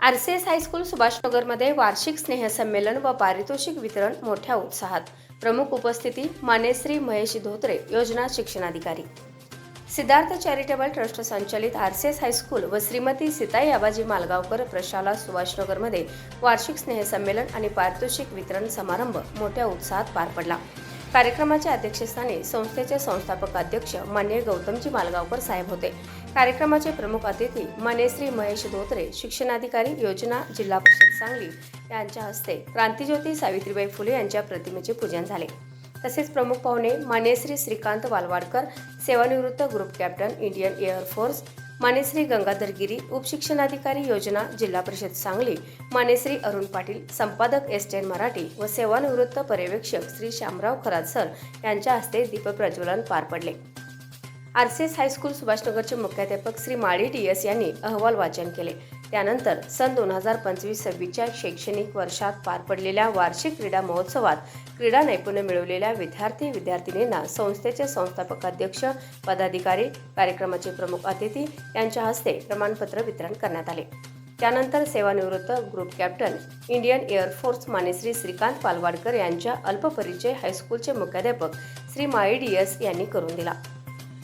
RCS high school सुभाषनगरमध्ये वार्षिक स्नेहसंमेलन व पारितोषिक वितरण मोठ्या उत्साहात. प्रमुख उपस्थिती मानेश्री महेश धोत्रे, योजना शिक्षणाधिकारी. सिद्धार्थ चॅरिटेबल ट्रस्ट संचालित आरसीएस हायस्कूल व श्रीमती सीताई आबाजी मालगावकर प्रशाला सुभाषनगरमध्ये वार्षिक स्नेहसंमेलन आणि पारितोषिक वितरण समारंभ मोठ्या उत्साहात पार पडला. कार्यक्रमाच्या अध्यक्षस्थानी संस्थेचे संस्थापक अध्यक्ष माननीय गौतमजी मालगावकर साहेब होते. कार्यक्रमाचे प्रमुख अतिथी मानेश्री महेश धोत्रे, शिक्षणाधिकारी, योजना, जिल्हा परिषद सांगली यांच्या हस्ते क्रांतिज्योती सावित्रीबाई फुले यांच्या प्रतिमेचे पूजन झाले. तसेच प्रमुख पाहुणे मानेश्री श्रीकांत वालवाडकर, सेवानिवृत्त group captain, Indian Air Force, मानेश्री गंगाधर गिरी, उपशिक्षणाधिकारी, योजना, जिल्हा परिषद सांगली, मानेश्री अरुण पाटील, संपादक एस10 मराठी व सेवानिवृत्त पर्यवेक्षक श्री श्यामराव खरात सर यांच्या हस्ते दीपप्रज्वलन पार पडले. आरसीएस हायस्कूल सुभाषनगरचे मुख्याध्यापक श्री माळी DS यांनी अहवाल वाचन केले. त्यानंतर सन 2025-26च्या शैक्षणिक वर्षात पार पडलेल्या वार्षिक क्रीडा महोत्सवात क्रीडा नैपुण्य मिळवलेल्या विद्यार्थी-विद्यार्थिनींना संस्थेचे संस्थापक अध्यक्ष, पदाधिकारी, कार्यक्रमाचे प्रमुख अतिथी यांच्या हस्ते प्रमाणपत्र वितरण करण्यात आले. त्यानंतर सेवानिवृत्त group captain, Indian Air Force मानेश्री श्रीकांत पालवाडकर यांच्या अल्पपरिचय हायस्कूलचे मुख्याध्यापक श्री माळी DS यांनी करून दिला.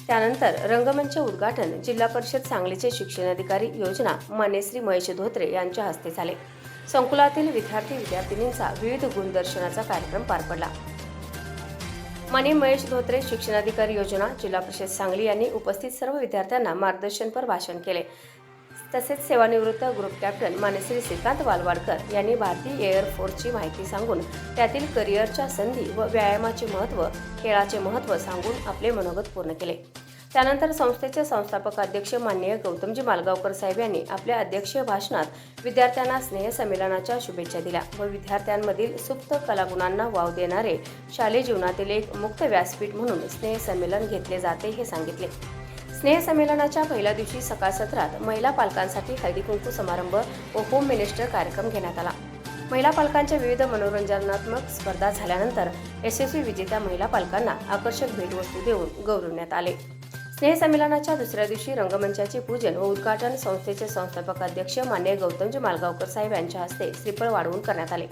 त्यानंतर रंगमंच उद्घाटन जिल्हा परिषद सांगलीचे शिक्षणाधिकारी, योजना, मानेश्री महेश धोत्रे यांच्या हस्ते झाले. संकुलातील विद्यार्थी-विद्यार्थिनींचा विविध गुणदर्शनाचा कार्यक्रम पार पडला. माननीय महेश धोत्रे, शिक्षणाधिकारी, योजना, जिल्हा परिषद सांगली यांनी उपस्थित सर्व विद्यार्थ्यांना मार्गदर्शनपर भाषण केले. तसेच सेवानिवृत्त ग्रुप कॅप्टन मानेश्री श्रीकांत वालवाडकर यांनी भारतीय एअर फोर्सची माहिती सांगून त्यातील करिअरच्या संधी व व्यायामाचे महत्त्व, खेळाचे महत्त्व सांगून आपले मनोगत पूर्ण केले. त्यानंतर संस्थेचे संस्थापक अध्यक्ष माननीय गौतमजी मालगावकर साहेब यांनी आपल्या अध्यक्षीय भाषणात विद्यार्थ्यांना स्नेहसंमेलनाच्या शुभेच्छा दिल्या व विद्यार्थ्यांमधील सुप्त कलागुणांना वाव देणारे शालेय जीवनातील एक मुक्त व्यासपीठ म्हणून स्नेहसंमेलन घेतले जाते हे सांगितले. स्नेहसंमेलनाच्या पहिल्या दिवशी सकाळ सत्रात महिला पालकांसाठी हळदी कुंकू समारंभ व होम मिनिस्टर कार्यक्रम घेण्यात आला. महिला पालकांच्या विविध मनोरंजनात्मक स्पर्धा झाल्यानंतर यशस्वी विजेत्या महिला पालकांना आकर्षक भेटवस्तू देऊन गौरवण्यात आले. स्नेहसंमेलनाच्या दुसऱ्या दिवशी रंगमंचाचे पूजन व उद्घाटन संस्थेचे संस्थापक अध्यक्ष माननीय गौतमजी मालगावकर साहेब यांच्या हस्ते श्रीफळ वाढवून करण्यात आले.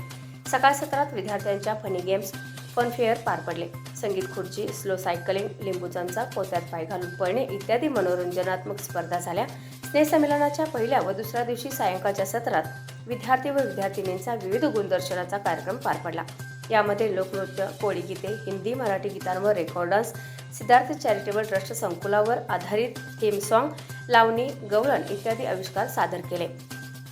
सकाळ सत्रात विद्यार्थ्यांच्या फनी गेम्स, फन फेअर पार पडले. संगीत खुर्ची, स्लो सायकलिंग, लिंबू चमचा, पोत्यात पाय घालून पळणे इत्यादी मनोरंजनात्मक स्पर्धा झाल्या. स्नेहसंमेलनाच्या पहिल्या व दुसऱ्या दिवशी सायंकाळच्या सत्रात विद्यार्थी व विद्यार्थिनींचा विविध गुणदर्शनाचा कार्यक्रम पार पडला. यामध्ये लोकनृत्य, कोळी गीते, हिंदी, मराठी गीतांवर record dance, Siddharth charitable trust संकुलावर आधारित थीम सॉन्ग, लावणी, गवळण इत्यादी आविष्कार सादर केले.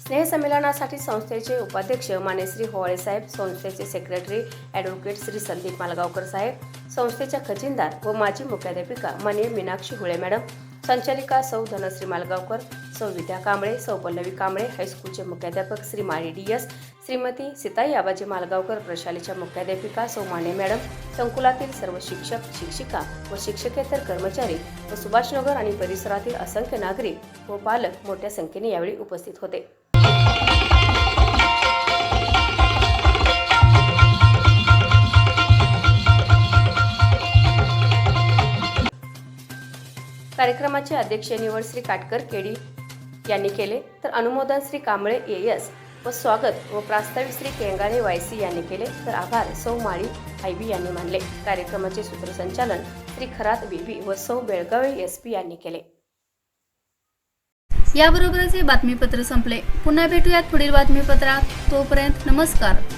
स्नेहसंमेलनासाठी संस्थेचे उपाध्यक्ष मानेश्री होवाळे साहेब, संस्थेचे सेक्रेटरी ॲडव्होकेट श्री संदीप मालगावकर साहेब, संस्थेच्या खजिनदार व माजी मुख्याध्यापिका माननीय मीनाक्षी हुळे मॅडम, संचालिका सौ धनश्री मालगावकर, सौ विद्या कांबळे, सौ पल्लवी कांबळे, हायस्कूलचे मुख्याध्यापक श्री माळी DS, श्रीमती सीताई आबाजी मालगावकर प्रशालेच्या मुख्याध्यापिका सौ माने मॅडम, संकुलातील सर्व शिक्षक, शिक्षिका व शिक्षकेतर कर्मचारी व सुभाषनगर आणि परिसरातील असंख्य नागरिक व पालक मोठ्या संख्येने यावेळी उपस्थित होते. कार्यक्रमाचे अध्यक्ष निवड श्री काटकर KD यांनी केले, तर अनुमोदन श्री कांबळे AS व स्वागत व प्रास्ताविक श्री केंगाणे YC यांनी केले, तर आभार सौ माळी IB यांनी मानले. कार्यक्रमाचे सूत्रसंचालन श्री खरात BB व सौ बेळगावे SP यांनी केले. याबरोबरच हे बातमीपत्र संपले. पुन्हा भेटूयात पुढील बातमीपत्रात. तोपर्यंत नमस्कार.